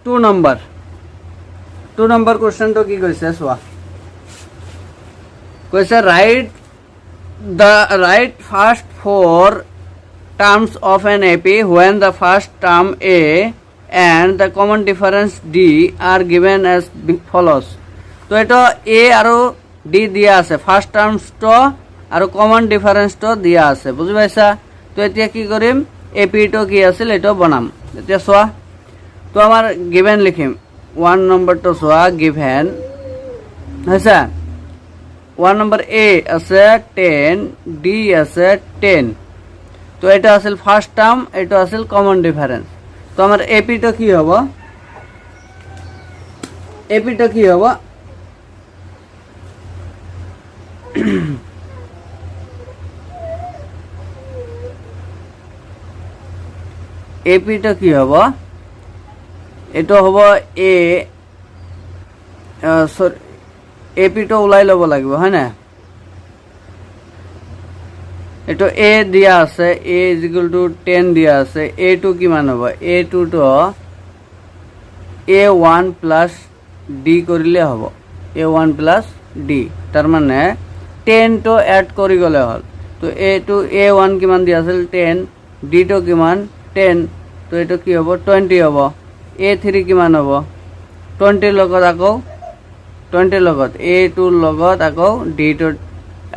2 number কুৱেশ্যনটো কি কৈছে চোৱা কৈছে write first 4 terms of an AP when the first term A and the common difference D are given as follows তো এটা A আৰু D দিয়া আছে ফাৰ্স্ট টাৰ্মসটো আৰু কমন ডিফাৰেন্সটো দিয়া আছে বুজি পাইছা তো এতিয়া কি কৰিম AP টো কি আছিল এটা বনাম এতিয়া চোৱা তো আমাৰ গিভেন লিখিম 1 নম্বৰটো চোৱা গিভেন হৈছে 1 নম্বৰ A আছে 10 D আছে 10 তো এটা আছিল ফার্স্ট টার্ম এটা আছিল কমন ডিফারেন্স তো আমার AP টো কি হবে AP টো কি হবে AP টো কি হবে এটা হবে A সরি AP টো উলাই লব লাগিব হয় না এটা A দিয়া আছে A = 10 দিয়া আছে A2 কিমান হ'ব A2 তো A1 + D কৰিলে হ'ব A1 + D তাৰ মানে 10 তো এড কৰি গলে হল তো A1 কিমান দিয়া আছিল 10 D তো কিমান 10 তো এটা কি হ'ব 20 হ'ব A3 কিমান হ'ব 20 লগত আকৌ 20 লগত A2 লগত আকৌ D তো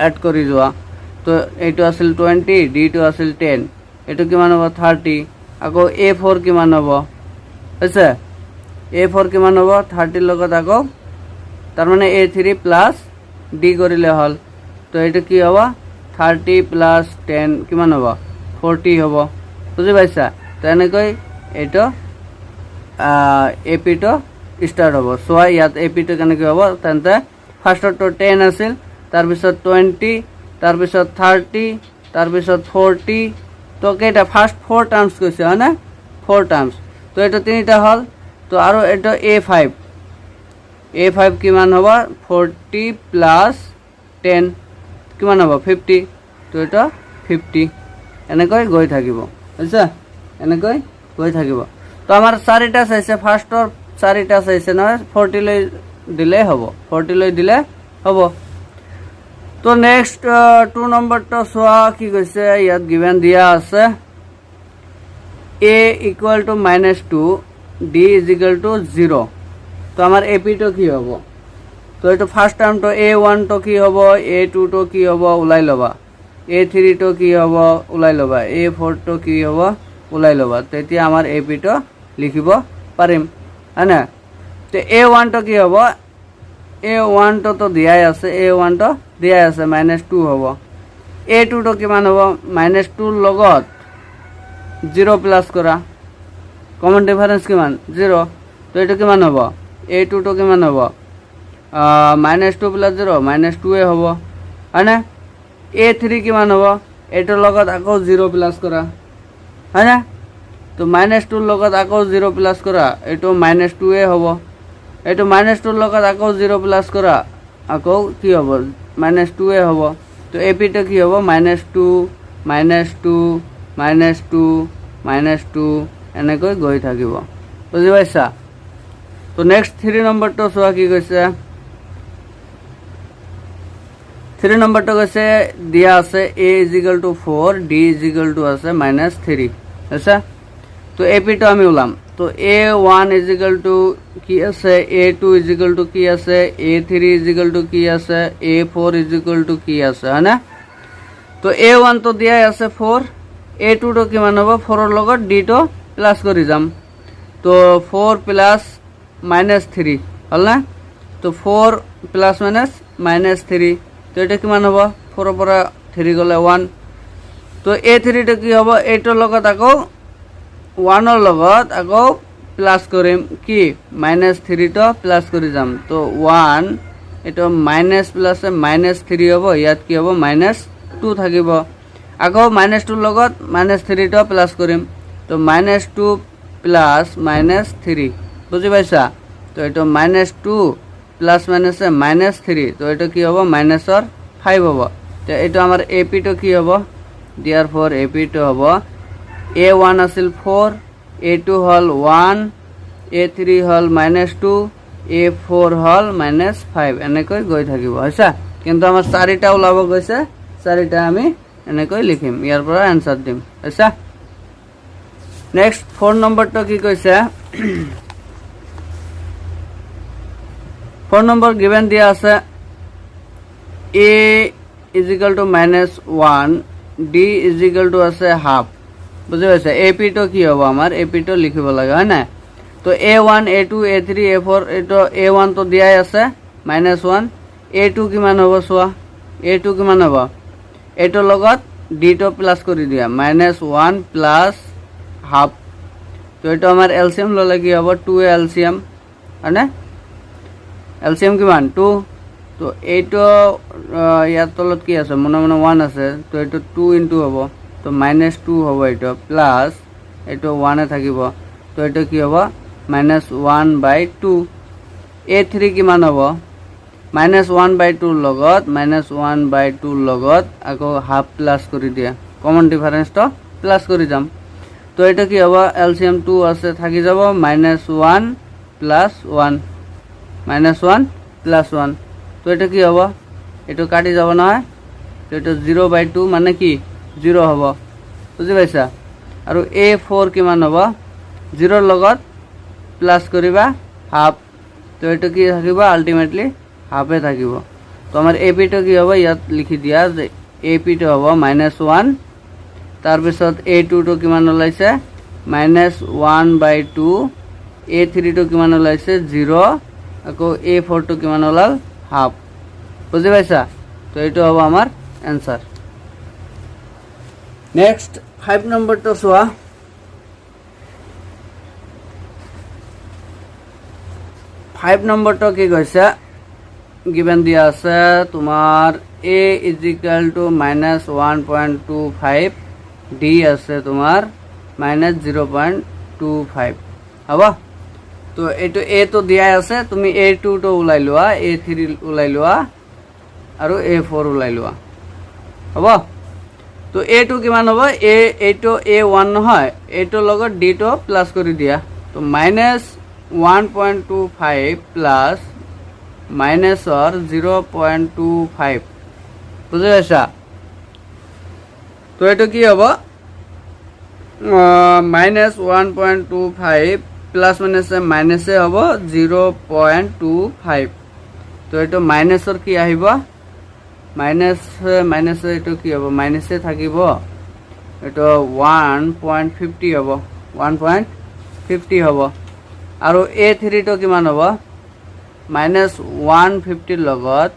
এড কৰি যোৱা তো এইটো আছিল 20 D টো আছিল 10 এটো কিমান হ'ব 30 আকৌ A4 কিমান হ'ব আছে A4 কিমান হ'ব 30 লগত আকৌ তাৰ মানে A3 + D কৰিলে হল তো এইটো কি হ'ব 30 + 10 কিমান হ'ব 40 হ'ব বুজি পাইছা তো এনেকৈ এইটো AP টো স্টার্ট হ'ব সোয়া ইয়াত AP টো কেনেকৈ হ'ব তেন্তে ফার্স্টটো 10 আছিল তাৰ পিছত 20 তার পিছত 30 তার পিছত 40 তো কেটা ফার্স্ট 4 টার্মস কইছে হয় না 4 টার্মস তো এটা তিনটা হল তো আৰু এটা A5 কিমান হ'ব 40 + 10 কিমান হ'ব 50 তো এটা 50 এনেকৈ গৈ থাকিব বুজিছা এনেকৈ গৈ থাকিব তো আমাৰ চাৰিটা চাইছে ফাৰ্স্টৰ চাৰিটা চাইছে নহয় 40 লৈ দিলে হ'ব 40 লৈ দিলে হ'ব তো নেক্সট 2 নম্বৰটো চোৱা কি কৈছে ইয়াত গিভেন দিয়া আছে A = -2 D = 0 তো আমাৰ AP টো কি হ'ব তো এটা ফার্স্ট টার্ম তো A1 তো কি হ'ব A2 তো কি হ'ব উলাই লবা A3 তো কি হ'ব উলাই লবা A4 তো কি হ'ব উলাই লবা তেতিয়া আমাৰ AP টো লিখিব পাৰিম হয়না তো A1 তো কি হ'ব A1 তো দিয়াই আছে A1 তো দিয়াই আছে -2 হ'ব A2 তো কিমান হ'ব -2 লগত 0 প্লাস কৰা কমন ডিফারেন্স কিমান 0 তো এটা কিমান হ'ব A2 তো কিমান হ'ব -2 + 0 -2 এ হ'ব হয়না A3 কিমান হ'ব এটোৰ লগত আকৌ 0 প্লাস কৰা হয়না তো -2 লগত আকৌ 0 প্লাস কৰা এটো -2 এ হ'ব এটো -2 লগত আকৌ 0 প্লাস কৰা আকৌ কি হ'ব -2 এ হ'ব তো AP টো কি হ'ব -2 -2 -2 এনেকৈ গৈ থাকিব বুজি পাইছা তো নেক্সট 3 নম্বৰটো চোৱা কি কৈছে 3 নম্বৰটো কৈছে দিয়া আছে A = 4 D = আছে -3 আছে তো AP টো আমি উলাম তো A1 = কি আছে A2 = কি আছে A3 = কি আছে A4 = কি আছে হয়না তো A1 তো দিয়া আছে 4 A2 তো কিমান হ'ব 4 ৰ লগত D তো প্লাস কৰি যাম তো 4 + -3 হল না তো 4 + -3 তো এটা কিমান হ'ব 4 ৰ পৰা 3 গলে 1 তো A3 তো কি হ'ব 8 ৰ লগত আকৌ 1 ৰ লগত আকৌ প্লাস কৰিম কি -3 তো প্লাস কৰি যাম তো 1 এটা মাইনাস প্লাসে -3 হ'ব ইয়াত কি হ'ব -2 থাকিব আকৌ -2 লগত -3 তো প্লাস কৰিম তো -2 + -3 বুজি পাইছা তো এটা -2 প্লাস মাইনাসে -3 তো এটা কি হ'ব -5 হ'ব তো এটা আমাৰ AP টো কি হ'ব therefore AP টো হ'ব A1 আছিল 4 A2 হল 1 A3 হল -2 A4 হল -5 এনেকৈ গৈ থাকিব হৈছে কিন্তু আমাৰ চাৰিটা ওলাব গৈছে চাৰিটা আমি এনেকৈ লিখিম ইয়াৰ পৰা আনসাৰ দিম হৈছে নেক্সট 4 নম্বৰটো কি কৈছে 4 নম্বৰ গিভেন দিয়া আছে A is equal to -1 D is equal to আছে হাফ বুঝি পাইছে AP তো কি হ'ব আমাৰ AP তো লিখিব লাগে হয় না তো A1 A2 A3 A4 এটো A1 তো দিয়াই আছে -1 A2 কিমান হ'ব সোয়া A2 কিমান হ'ব এটো লগত D তো প্লাস কৰি দিয়া -1 প্লাস হাফ তো এটো আমাৰ এলসিএম ললে কি হ'ব 2 এলসিএম হয়নে এলসিএম কিমান 2 তো এইটো ইয়াৰ তলত কি আছে মনে মনে 1 আছে তো এইটো 2 ইনটু হ'ব তো -2 হ'ব এইটো প্লাস এইটো 1 এ থাকিব তো এইটো কি হ'ব -1/2 A3 কিমান হ'ব -1/2 লগত -1/2 লগত আকৌ হাফ প্লাস কৰি দিয়া কমন ডিফাৰেন্স তো প্লাস কৰি যাম তো এটা কি হ'ব এলসিএম 2 আছে থাকি যাব -1 প্লাস 1 -1 প্লাস 1 তো এটা কি হ'ব এটো কাটি যাব নহয় তো এটা 0/2 মানে কি 0 হ'ব বুজি পাইছা আৰু A4 কিমান হ'ব 0 লগত প্লাস কৰিবা হাফ তো এটা কি থাকিব আলটিমেটলি হাফে থাকিব তো আমাৰ AP তো কি হ'ব ইয়াত লিখি দিয়া যে AP তো হ'ব -1 তাৰ পিছত A2 তো কিমান ওলাইছে -1/2 A3 তো কিমান ওলাইছে 0 আকৌ A4 তো কিমান ওলাল হাফ বুজি পাইছা তো এইটো হ'ব আমাৰ आंसर नेक्स्ट 5 नंबर तो चुआ 5 नंबर तो কি কৈছে गिवन दिया আছে তোমার A is equal to -1.25 D আছে তোমার -0.25 হবা তো এটো A তো দিয়া আছে তুমি A2 তো উলাই লোৱা A3 উলাই লোৱা আৰু A4 উলাই লোৱা হবা তো A2 কিমান হ'ব এইটো A1 নহয় এইটো লগত D তো প্লাস কৰি দিয়া তো -1.25 প্লাস মাইনাসৰ 0.25 বুজি পাইছা তো এইটো কি হ'ব -1.25 প্লাস মাইনাসে হ'ব 0.25 তো এইটো মাইনাসৰ কি আহিব মাইনাস এইটো কি হ'ব মাইনাসে থাকিব এইটো 1.50 হ'ব 1.50 হ'ব আৰু A3 তো কিমান হ'ব -150 লগত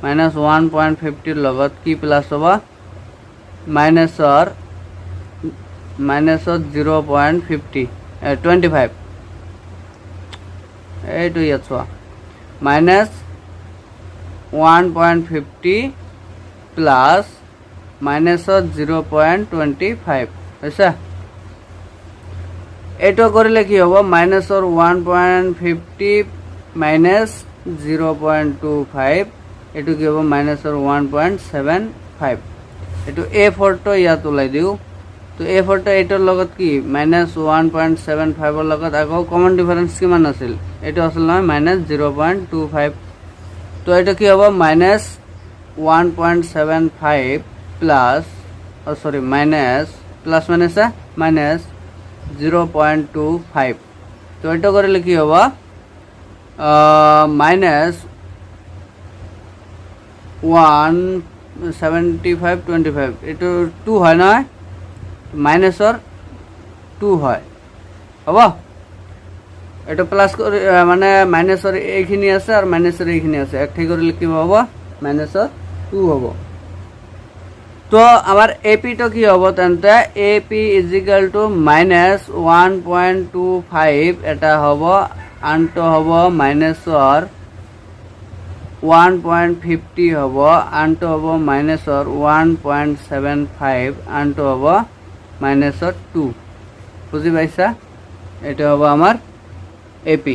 -1.50 লগত কি প্লাস হ'ব মাইনাসৰ 0.50 25 এইটো ইয়াত চোৱা -1.50 প্লাস -0.25 হৈছে এইটো কৰিলে কি হ'ব -1.50 -0.25 এইটো কি হ'ব -1.75 এইটো A4 তো ইয়াত ওলাই দিও তো A4 তো এইটোৰ লগত কি -1.75 ৰ লগত আকৌ কমন ডিফারেন্স কিমান আছিল এইটো আছিল নহয় -0.25 তো এটা কি হ'ব -1.75 plus sorry minus plus minus 0.25 তো এটা কৰিলে কি হ'ব -1.75 এটো 2 হয় না মাইনাসৰ 2 হয় হ'ব এটা প্লাস কৰি মানে মাইনাসৰ এইখিনি আছে আৰু মাইনাসৰ এইখিনি আছে একঠাই কৰিলে কি হ'ব মাইনাসৰ 2 হ'ব তো আমাৰ AP তো কি হ'ব তেন্তে AP = -1.25 এটা হ'ব আনটো হ'ব মাইনাসৰ 1.50 হ'ব আনটো হ'ব মাইনাসৰ 1.75 আনটো হ'ব -2 বুজি পাইছা এটা হ'ব আমাৰ AP